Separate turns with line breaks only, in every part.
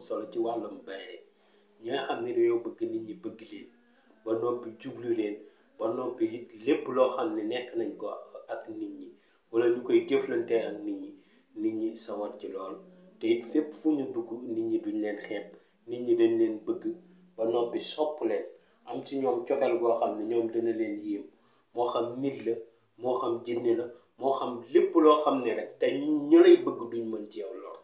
solo ci wàllum bayre ñi nga xam ne dañoo bëgg nit ñi bëgg leen ba noppi jublu leen ba noppi it lépp loo xam ne nekk nañ ko ak nit ñi wala ñu koy jëflante ak nit ñi sawar ci lool te it fépp fu ñu dugg nit ñi duñ leen xeeb nit ñi dañ leen bëgg ba noppi sopp leen am ci ñoom cofeel goo xam ne ñoom dana leen yéem moo xam nit la moo xam jinne la moo xam lépp loo xam ne rek te ñu lay bëgg duñ mën ci yow lool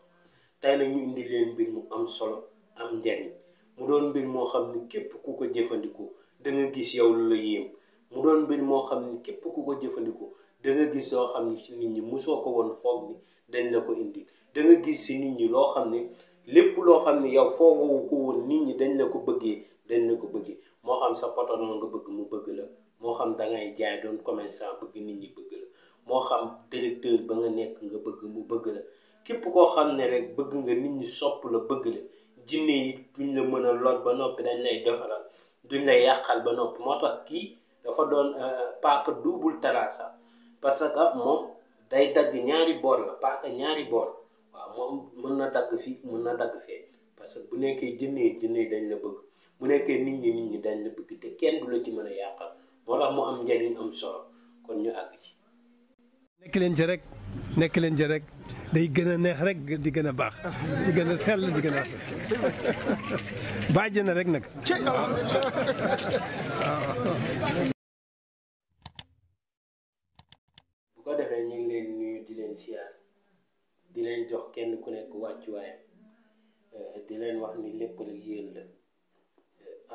tey nag ñu indi leen mbir mu am solo am njariñ mu doon mbir moo xam ne képp ku ko jëfandikoo da nga gis yow lu la yéem mu doon mbir moo xam ne képp ku ko jëfandikoo da nga gis loo xam ne ci nit ñi musoo ko woon foog ni dañ la ko indi da nga gis si nit ñi loo xam ne lépp loo xam ne yow foogoo ko woon nit ñi dañ la ko bëggee moo xam sa patron nga bëgg mu bëgg la moo xam dangay jaay doon commerçant bëgg nit ñi bëgg la moo xam directeur ba nga nekk nga bëgg mu bëgg la képp koo xam ne rek bëgg nga nit ñi sopp la bëgg la jinne yi duñ la mën a lot ba noppi dañ lay defaral duñ lay yàqal ba noppi moo tax kii dafa doon paaka double tarasa parce que moom day dagg ñaari boor la paaka ñaari boor waaw moom mën na dagg fii mën na dagg fee parce que bu nekkee jinne yi dañ la bëgg bu nekkee nit ñi dañ la bëgg te kenn du la ci mën a yàqal moo tax mu am njariñ am solo kon ñu àgg ci
nekk leen ci rek day gën a neex rek di gën a baax di gën a sell di gën a bàjj na rek nag
bu ko defee ñu ngi leen nuyu di leen siyaar di leen jox kenn ku nekk wàccuwaayam di leen wax ni lépp rek yéen la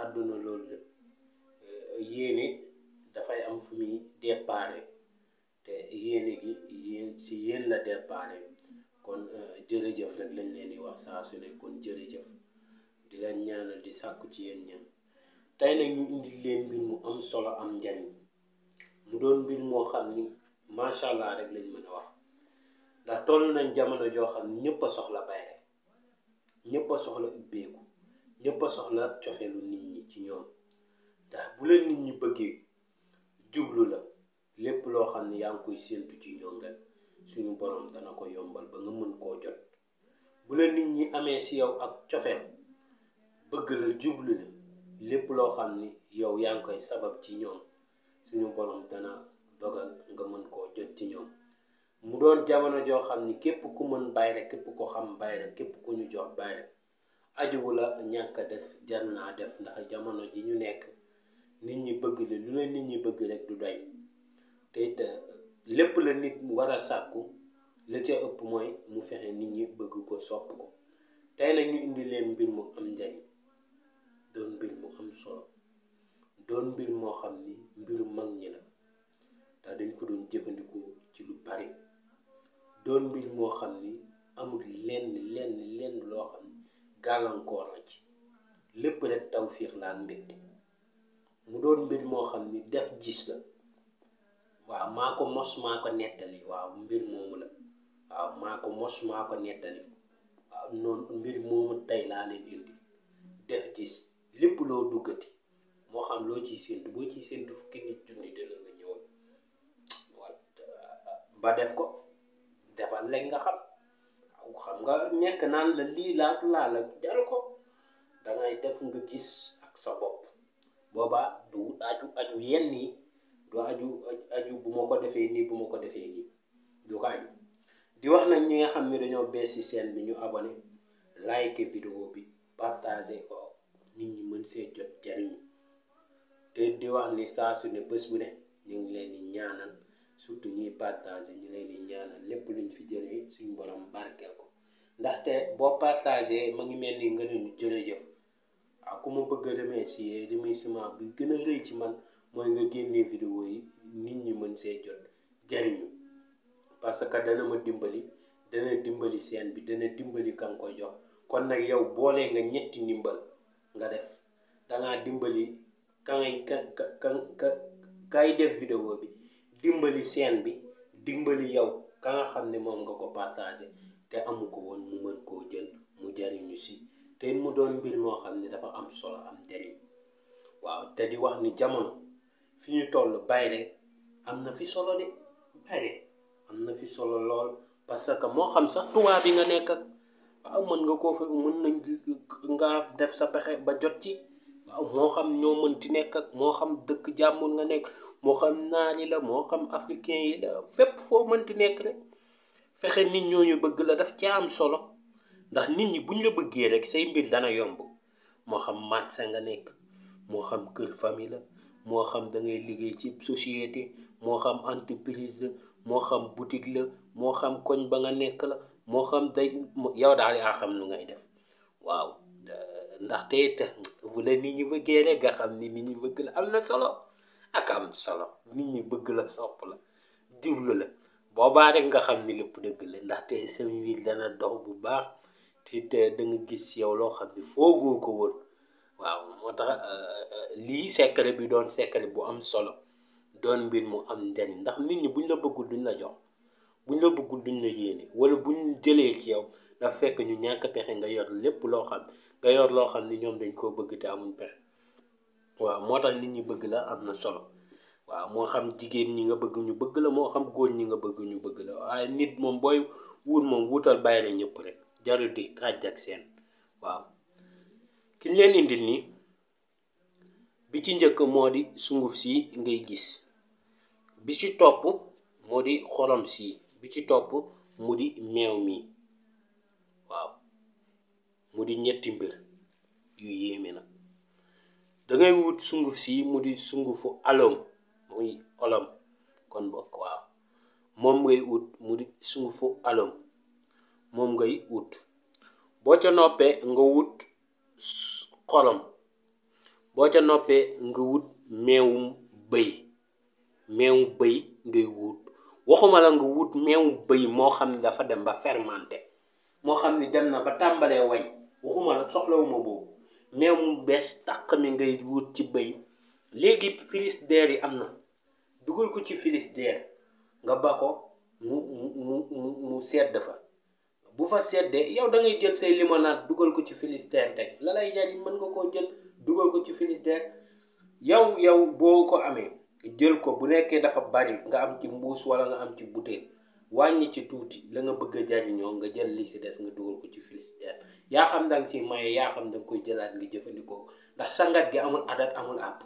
àdduna loolu la yéene dafay am fu muy déparé te yéene gi yéen la déparé kon jërëjëf rek lañ leen di wax saa su ne kon jërëjëf di leen ñaanal di sàkku ci yéen ñaan tey nag ñu indi leen mbir mu am solo am njariñ mu doon mbir moo xam ni macha allah rek lañ mën a wax ndax toll nañ jamono joo xam ni ñëpp a soxla bayre ñëpp a soxla ubbeeku ñëpp a soxla cofeelu nit ñi ci ñoom ndax bu leen nit ñi bëggee jublu la lépp loo xam ne yaa ngi koy séentu ci ñoom rek suñu borom dana ko yombal ba nga mën koo jot bu la nit ñi amee si yow ak cofeel bëgg la jublu la lépp loo xam ni yow yaa ngi koy sabab ci ñoom suñu borom dana dogal nga mën koo jot ci ñoom mu doon jamono joo xam ni képp ku mën bayre képp ko xam bayre képp ku ñu jox bayre ajuwu la ñàkk a def jar naa def ndax jamono ji ñu nekk nit ñi bëgg la lu la nit ñi bëgg rek du doy te it lépp la nit war a sàkku la ca ëpp mooy mu fexe nit ñi bëgg ko sopp ko tey nag ñu indi leen mbir mu am njariñ doon mbir mu am solo doon mbir moo xam ni mbiru mag ñi la ndax dañ ko doon jëfandikoo ci lu bari doon mbir moo xam ni amul lenn loo xam ni gàllankoor na ci lépp rek tawfiix la ak mbégte mu doon mbir moo xam ni def gis la waaw maa ko mos maa ko nettali waaw mbir moomu la waaw maa ko mos maa ko nettali waaw noonu mbir moomu tey laa leen indi def gis lépp loo duggati moo xam loo ciy séentu boo ciy séentu fukki nit junni dana la ñëwal wala ba def ko defal léegi nga xam nga nekk naan la lii laatu laa la jar ko dangay def nga gis ak sa bopp boobaa du aju yenn yi du aju bu ma ko defee nii bu ma ko defee nii du ko aju di wax nag ñi nga xam ne dañoo bees ci chaîne bi ñu abonné like vidéo bi partager ko nit ñi mën see jot jariñu te di wax ni saa su ne bés bu ne ñu ngi leen di ñaanal surtout ñuy partager ñu leen di ñaanal lépp luñ fi jëlee suñu borom barkeel ko ndaxte boo partager ma ngi mel ni nga ne ñu jërëjëf waaw ku ma bëgg a remerciement bi gën a rëy ci man mooy nga génnee vidéo yi nit ñi mën see jot jariñu parce que dana ma dimbali dana dimbali seen bi dana dimbali ka nga koy jox kon nag yow boole nga ñetti ndimbal nga def dangaa dimbali kay def vidéo bi dimbali seen bi dimbali yow ka nga xam ne moom nga ko partagé te amu ko woon mu mën koo jël mu jariñu si te mu doon mbir moo xam ne dafa am solo am njariñ waaw te di wax ni jamono fi ñu toll bayre am na fi solo de bayre am na fi solo lool parce que moo xam sax tubaab bi nga nekk ak waaw mën nga koo fa mën nañ nga def sa pexe ba jot ci. waaw moo xam ñoo mënti nekk ak moo xam dëkk jàmbur nga nekk moo xam naari la moo xam africain yi la fépp foo mënti nekk rek fexe nit ñooñu bëgg la daf ci am solo ndax nit ñi buñ la bëggee rek say mbir dana yomb moo xam marché nga nekk moo xam kër famille la moo xam da ngay liggéey ci société moo xam entreprise la moo xam boutique la moo xam koñ ba nga nekk la moo xam day yow daal yaa xam lu ngay def waaw ndaxte it bu la nit ñi bëggee rek nga xam ni nit ñi bëgg la am na solo ak am solo nit ñi bëgg la sopp la jublu la boobaa rek nga xam ni lépp dëgg la ndaxte sa mbir dana dox bu baax te da nga gis yow loo xam ni foogoo ko woon waaw moo tax lii secret bi doon secret bu am solo doon mbir mu am njariñ ndax nit ñi buñ la bëggul duñ la jox buñ la bëggul duñ la yéene wala buñ jëlee ci yow dafa fekk ñu ñàkk pexe nga yor lépp loo xam nga yor loo xam ni ñoom dañ koo bëgg te amuñ pexe waaw moo tax nit ñi bëgg la am na solo waaw moo xam jigéen ñi nga bëgg ñu bëgg la moo xam góor ñi nga bëgg ñu bëgg la waaye nit moom booy wut moom wutal bàyyi la ñëpp rek jarul di xaaj ak seen waaw ki ñu leen indil nii bi ci njëkk moo di sunguf si ngay gis bi ci topp moo di xorom si bi ci topp mu di meew mi waaw mu di ñetti mbir yu yéeme nag dangay wut sunguf si mu di sungufu alom muy olom kon bokk waaw moom ngay wut mu di sungufu alom moom ngay wut boo ca noppee nga wut xorom boo ca noppee nga wut meewum bëy ngay wut waxuma la nga wut meewu bëy moo xam ne dafa dem ba fermenté moo xam ni dem na ba tàmbalee wañ waxuma la soxlawuma boobu meew mu bees tàq mi ngay wut ci bëy léegi frigidaire yi am na dugal ko ci frigidaire nga ba ko mu sedd fa bu fa seddee yow da ngay jël say limonade dugal ko ci frigidaire teg la lay jariñ mën nga koo jël dugal ko ci frigidaire yow boo ko amee jël ko bu nekkee dafa bari nga am ci mbuus wala nga am ci bouteille wàññi ci tuuti la nga bëgg a jariñoo nga jël li si des nga dugal ko ci frigidaire yaa xam danga si maye yaa xam danga koy jëlaat nga jëfandikoo ndax sangat gi amul adat amul àpp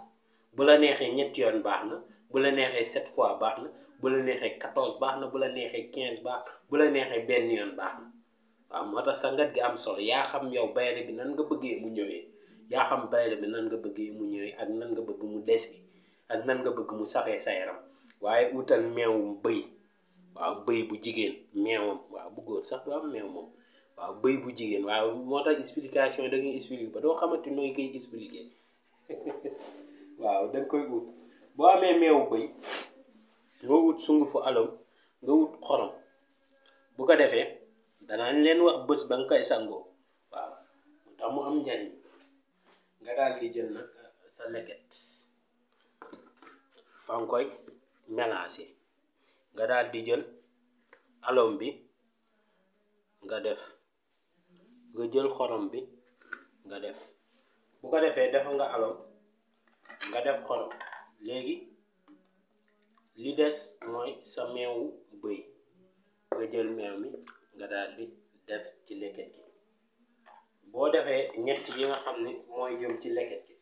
bu la neexee 7 yoon baax na bu la neexee 7 fois baax na bu la neexee 14 baax na bu la neexee 15 baax bu la neexee benn yoon baax na waaw moo tax sangat gi am solo yaa xam yow bayre bi nan nga bëggee mu ñëwee yaa xam bayre bi nan nga bëggee mu ñëwee ak nan nga bëgg mu des gi ak nan nga bëgg mu safee sa yaram waaye utal meewum bëy waaw bëy bu jigéen meewam waaw bu góor sax du am meew moom waaw bëy bu jigéen waaw moo tax explication da ngay expliquer ba doo xamante nooy koy expliquer waaw da nga koy ut boo amee meewu bëy nga wut sungufu alom nga wut xorom bu ko defee danaañ leen wax bés ba nga koy sangoo waaw moo tax mu am njariñ nga daal di jël nag sa leket fa nga koy mélanger nga daal di jël alom bi nga def nga jël xorom bi nga def bu ko defee def nga alom nga def xorom léegi li des mooy sa meewu bëy nga jël meew mi nga daal di def ci leket gi boo defee ñett yi nga xam ne mooy jëm ci leket gi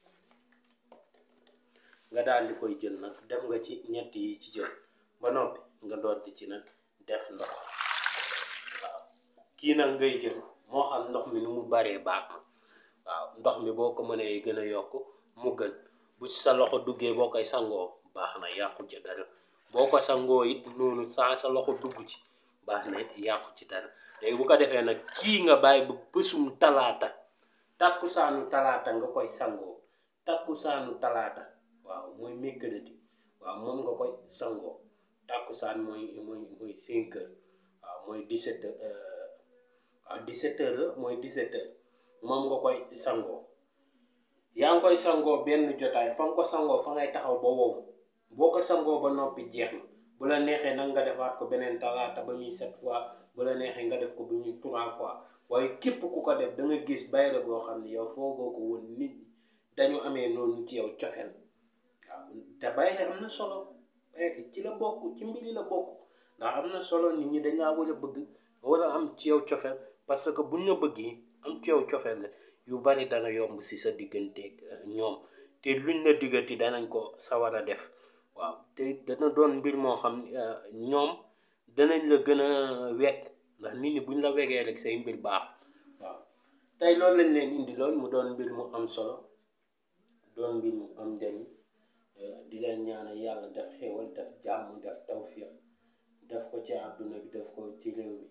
nga daal di koy jël nag def nga ci ñett yi ci jël ba noppi nga doot di ci nag def ndox waaw kii nag ngay jël moo xam ndox mi nu mu baree baax na waaw ndox mi boo ko mënee gën a yokk mu gën bu ci sa loxo duggee boo koy sangoo baax na yàqu ci dara boo ko sangoo it noonu saa sa loxo dugg ci baax na it yàqu ci dara léegi bu ko defee nag kii nga bàyyi ba bésum talaata takkusaanu talaata nga koy sangoo takkusaanu talaata waaw mooy mercredi waaw moom nga koy sangoo takkusaan mooy 5 heures waaw mooy 17 heures waaw 17 heures la mooy 17 heures moom nga koy sangoo yaa ngi koy sangoo benn jotaay fa nga ko sangoo fa ngay taxaw ba wow boo ko sangoo ba noppi jeex na bu la neexee nag nga defaat ko beneen talaata ba muy 7 fois bu la neexee nga def ko ba muy 3 fois waaye képp ku ko def da nga gis bayre boo xam ne yow foogoo ko woon nit ñi dañu amee noonu ci yow cofeel waaw te bayre am na solo ci la bokk ci mbiri la bokk ndax am na solo nit ñi dañ laa war a bëgg war a am ci yow cofeel parce que buñ la bëggee am ci yow cofeel la yu bari dana yomb si sa digganteeg ñoom te luñ la diggati danañ ko sawar a def waaw te dana doon mbir moo xam ñoom danañ la gën a wekk ndax nit ñi buñ la wegee rek say mbir baax waaw tey loolu lañ leen indi lool mu doon mbir mu am solo doon mbir mu am njariñ di leen ñaanal yàlla def xéewal def jàmm def tawfiq def ko ci àdduna bi def ko ci réew mi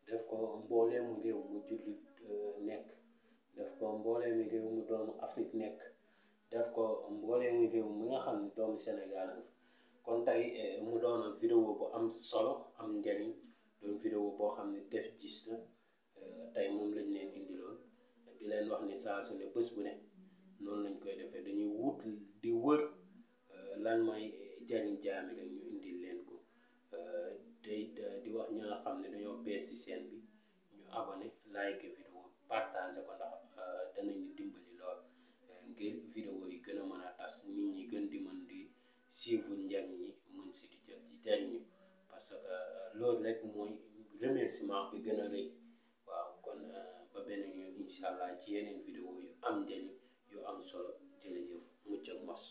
def ko mbooleemu réew mu jullit nekk def ko mbooleemu réew mu doomu Afrique nekk def ko mbooleemu réew mi nga xam ne doomu Sénégal la kon tey mu doon vidéo bu am solo am njariñ doon vidéo boo xam ne def gis la tey moom lañ leen indiloon di leen wax ni saa su ne bés bu ne noonu lañ koy defee dañuy wut di wër lan mooy jariñ jaami rek ñu indil leen ko tey di wax ñi nga xam ne dañoo bees ci chaîne bi ñu abonné like vidéo partage ko ndax danañu dimbali lool ngir vidéo yi gën a mën a tas nit ñi gën di mën di suivre njariñ yi mën si di jël di jariñu parce que loolu rek mooy remerciement bi gën a rëy waaw kon ba beneen yoon incha allah ci yeneen vidéo yu am njariñ yu am solo jërëjëf mucc ak mos